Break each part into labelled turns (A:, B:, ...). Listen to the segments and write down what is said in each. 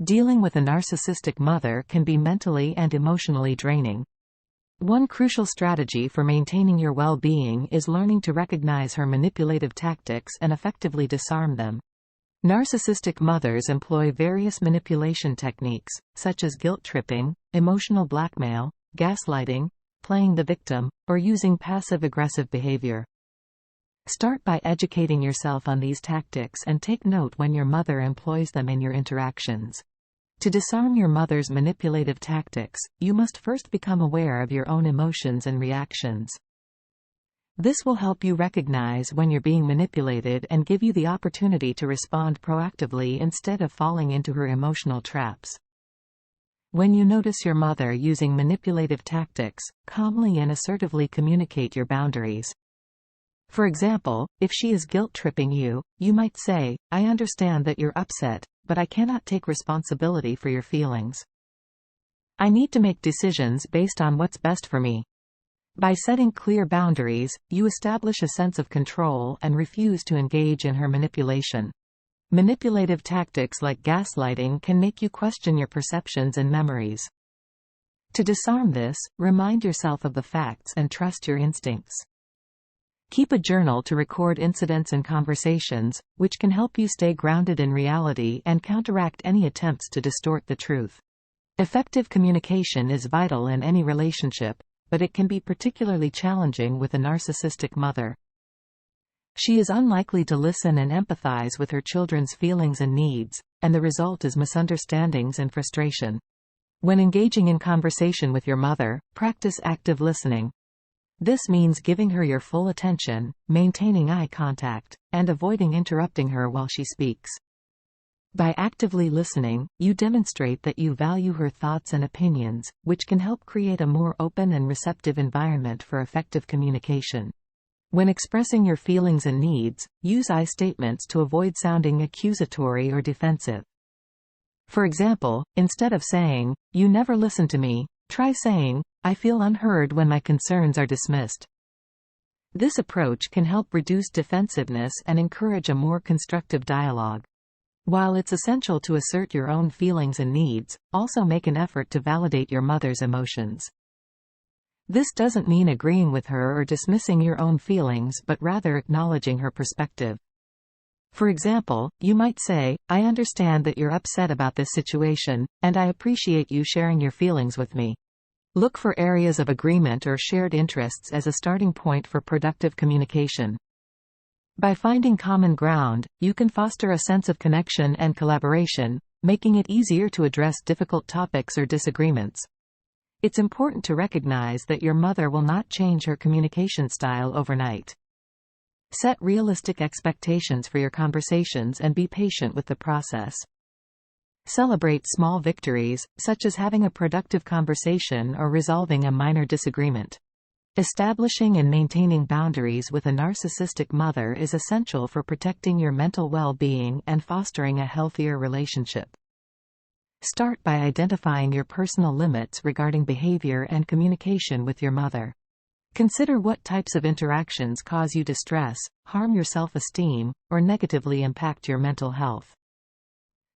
A: Dealing with a narcissistic mother can be mentally and emotionally draining. One crucial strategy for maintaining your well-being is learning to recognize her manipulative tactics and effectively disarm them. Narcissistic mothers employ various manipulation techniques, such as guilt-tripping, emotional blackmail, gaslighting, playing the victim, or using passive-aggressive behavior. Start by educating yourself on these tactics and take note when your mother employs them in your interactions. To disarm your mother's manipulative tactics, you must first become aware of your own emotions and reactions. This will help you recognize when you're being manipulated and give you the opportunity to respond proactively instead of falling into her emotional traps. When you notice your mother using manipulative tactics, calmly and assertively communicate your boundaries. For example, if she is guilt-tripping you, you might say, "I understand that you're upset, but I cannot take responsibility for your feelings. I need to make decisions based on what's best for me." By setting clear boundaries, you establish a sense of control and refuse to engage in her manipulation. Manipulative tactics like gaslighting can make you question your perceptions and memories. To disarm this, remind yourself of the facts and trust your instincts. Keep a journal to record incidents and conversations, which can help you stay grounded in reality and counteract any attempts to distort the truth. Effective communication is vital in any relationship, but it can be particularly challenging with a narcissistic mother. She is unlikely to listen and empathize with her children's feelings and needs, and the result is misunderstandings and frustration. When engaging in conversation with your mother, practice active listening. This means giving her your full attention, maintaining eye contact, and avoiding interrupting her while she speaks. By actively listening, you demonstrate that you value her thoughts and opinions, which can help create a more open and receptive environment for effective communication. When expressing your feelings and needs, use I statements to avoid sounding accusatory or defensive. For example, instead of saying, "You never listen to me," try saying, "I feel unheard when my concerns are dismissed." This approach can help reduce defensiveness and encourage a more constructive dialogue. While it's essential to assert your own feelings and needs, also make an effort to validate your mother's emotions. This doesn't mean agreeing with her or dismissing your own feelings, but rather acknowledging her perspective. For example, you might say, "I understand that you're upset about this situation, and I appreciate you sharing your feelings with me." Look for areas of agreement or shared interests as a starting point for productive communication. By finding common ground, you can foster a sense of connection and collaboration, making it easier to address difficult topics or disagreements. It's important to recognize that your mother will not change her communication style overnight. Set realistic expectations for your conversations and be patient with the process. Celebrate small victories, such as having a productive conversation or resolving a minor disagreement. Establishing and maintaining boundaries with a narcissistic mother is essential for protecting your mental well-being and fostering a healthier relationship. Start by identifying your personal limits regarding behavior and communication with your mother. Consider what types of interactions cause you distress, harm your self-esteem, or negatively impact your mental health.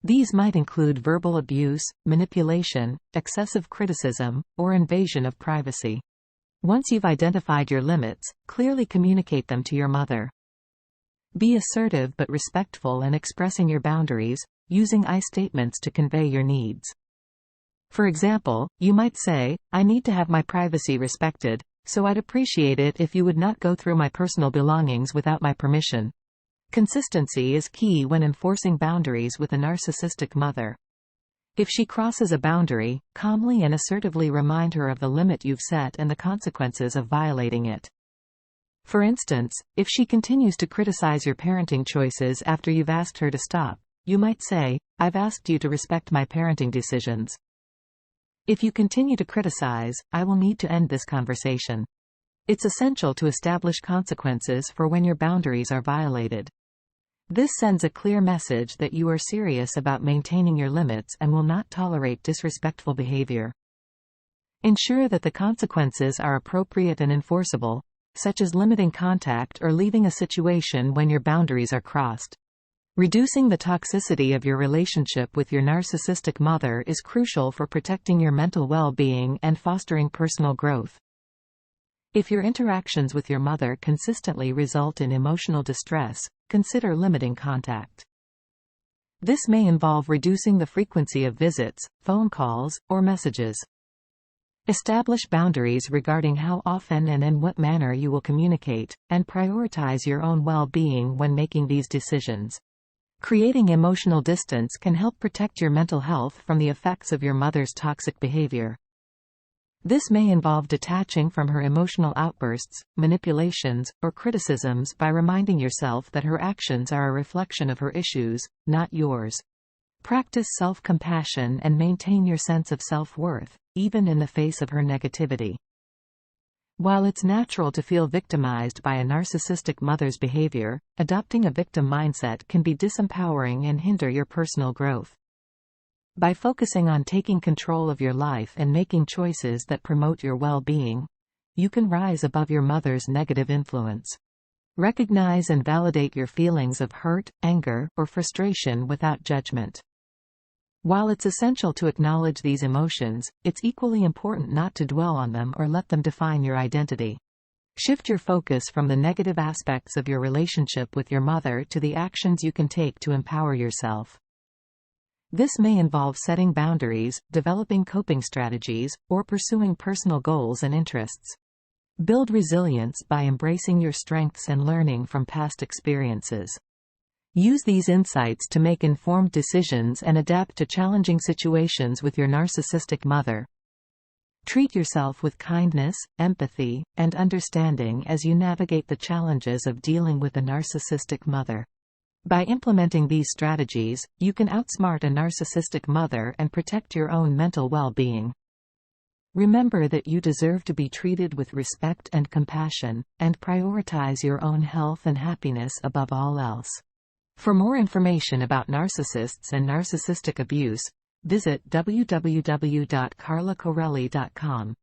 A: These might include verbal abuse, manipulation, excessive criticism, or invasion of privacy. Once you've identified your limits, clearly communicate them to your mother. Be assertive but respectful in expressing your boundaries, using I statements to convey your needs. For example, you might say, "I need to have my privacy respected, so I'd appreciate it if you would not go through my personal belongings without my permission." Consistency is key when enforcing boundaries with a narcissistic mother. If she crosses a boundary, calmly and assertively remind her of the limit you've set and the consequences of violating it. For instance, if she continues to criticize your parenting choices after you've asked her to stop, you might say, "I've asked you to respect my parenting decisions. If you continue to criticize, I will need to end this conversation." It's essential to establish consequences for when your boundaries are violated. This sends a clear message that you are serious about maintaining your limits and will not tolerate disrespectful behavior. Ensure that the consequences are appropriate and enforceable, such as limiting contact or leaving a situation when your boundaries are crossed. Reducing the toxicity of your relationship with your narcissistic mother is crucial for protecting your mental well-being and fostering personal growth. If your interactions with your mother consistently result in emotional distress, consider limiting contact. This may involve reducing the frequency of visits, phone calls, or messages. Establish boundaries regarding how often and in what manner you will communicate, and prioritize your own well-being when making these decisions. Creating emotional distance can help protect your mental health from the effects of your mother's toxic behavior. This may involve detaching from her emotional outbursts, manipulations, or criticisms by reminding yourself that her actions are a reflection of her issues, not yours. Practice self-compassion and maintain your sense of self-worth, even in the face of her negativity. While it's natural to feel victimized by a narcissistic mother's behavior, adopting a victim mindset can be disempowering and hinder your personal growth. By focusing on taking control of your life and making choices that promote your well-being, you can rise above your mother's negative influence. Recognize and validate your feelings of hurt, anger, or frustration without judgment. While it's essential to acknowledge these emotions, it's equally important not to dwell on them or let them define your identity. Shift your focus from the negative aspects of your relationship with your mother to the actions you can take to empower yourself. This may involve setting boundaries, developing coping strategies, or pursuing personal goals and interests. Build resilience by embracing your strengths and learning from past experiences. Use these insights to make informed decisions and adapt to challenging situations with your narcissistic mother. Treat yourself with kindness, empathy, and understanding as you navigate the challenges of dealing with a narcissistic mother. By implementing these strategies, you can outsmart a narcissistic mother and protect your own mental well-being. Remember that you deserve to be treated with respect and compassion, and prioritize your own health and happiness above all else. For more information about narcissists and narcissistic abuse, visit www.carlacorelli.com.